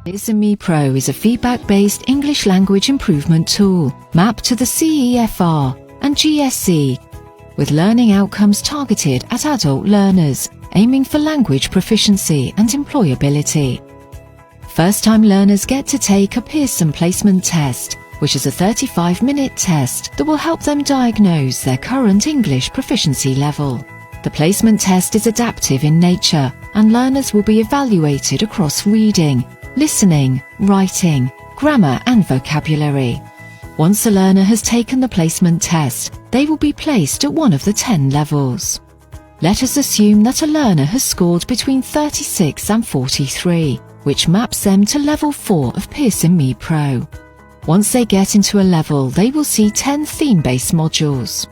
Pearson Me Pro is a feedback-based English language improvement tool mapped to the CEFR and GSE, with learning outcomes targeted at adult learners, aiming for language proficiency and employability. First-time learners get to take a Pearson placement test, which is a 35-minute test that will help them diagnose their current English proficiency level. The placement test is adaptive in nature, and learners will be evaluated across reading, listening, writing, grammar and vocabulary. Once a learner has taken the placement test, they will be placed at one of the 10 levels. Let us assume that a learner has scored between 36 and 43, which maps them to level 4 of Pearson Me Pro. Once they get into a level, they will see 10 theme-based modules.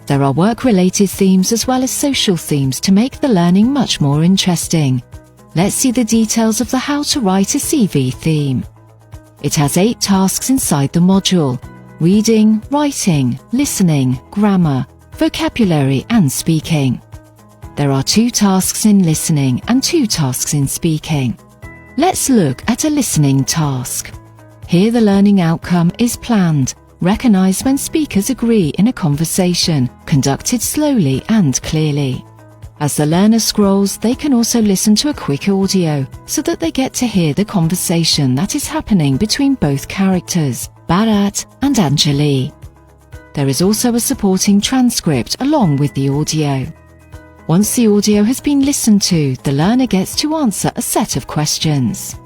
There are work-related themes as well as social themes to make the learning much more interesting. Let's see the details of the How to Write a CV theme. It has 8 tasks inside the module: reading, writing, listening, grammar, vocabulary and speaking. There are 2 tasks in listening and 2 tasks in speaking. Let's look at a listening task. Here the learning outcome is planned, recognized when speakers agree in a conversation, conducted slowly and clearly. As the learner scrolls, they can also listen to a quick audio so that they get to hear the conversation that is happening between both characters, Bharat and Anjali. There is also a supporting transcript along with the audio. Once the audio has been listened to, the learner gets to answer a set of questions.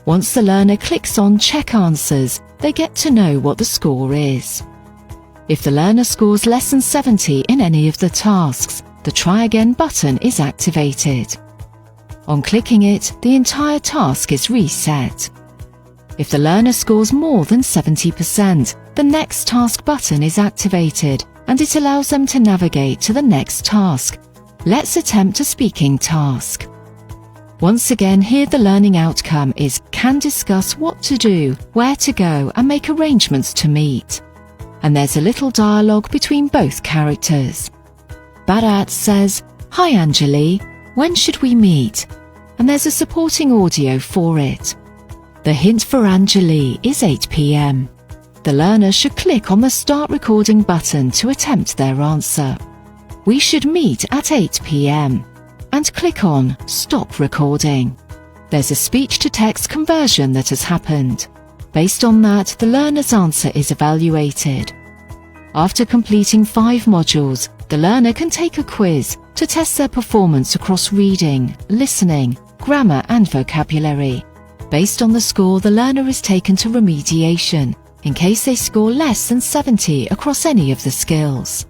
Once the learner clicks on Check Answers, they get to know what the score is. If the learner scores less than 70 in any of the tasks, the Try Again button is activated. On clicking it, the entire task is reset. If the learner scores more than 70%, the Next Task button is activated and it allows them to navigate to the next task. Let's attempt a speaking task. Once again, here the learning outcome is can discuss what to do, where to go and make arrangements to meet. And there's a little dialogue between both characters. Bharat says, "Hi Anjali, when should we meet?" And there's a supporting audio for it. The hint for Anjali is 8 p.m. The learner should click on the Start Recording button to attempt their answer. We should meet at 8 p.m. and click on Stop Recording. There's a speech-to-text conversion that has happened. Based on that, the learner's answer is evaluated. After completing 5 modules, the learner can take a quiz to test their performance across reading, listening, grammar and vocabulary. Based on the score, the learner is taken to remediation in case they score less than 70 across any of the skills.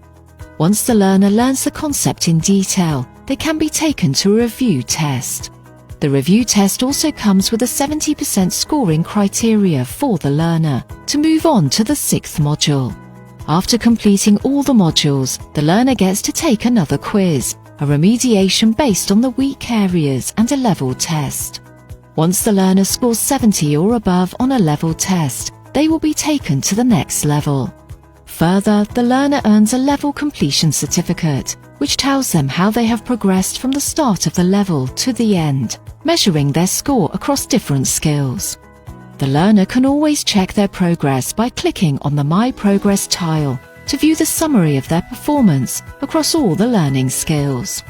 Once the learner learns the concept in detail, they can be taken to a review test. The review test also comes with a 70% scoring criteria for the learner to move on to the 6th module. After completing all the modules, the learner gets to take another quiz, a remediation based on the weak areas and a level test. Once the learner scores 70 or above on a level test, they will be taken to the next level. Further, the learner earns a level completion certificate, which tells them how they have progressed from the start of the level to the end, measuring their score across different skills. The learner can always check their progress by clicking on the My Progress tile to view the summary of their performance across all the learning skills.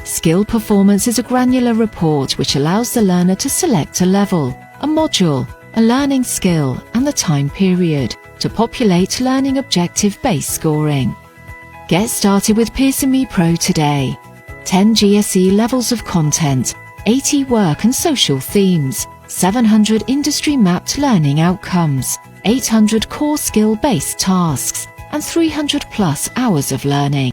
Skill performance is a granular report which allows the learner to select a level, a module, a learning skill and the time period to populate learning objective-based scoring. Get started with Pearson Me Pro today. 10 GSE levels of content, 80 work and social themes, 700 industry-mapped learning outcomes, 800 core skill-based tasks, and 300+ hours of learning.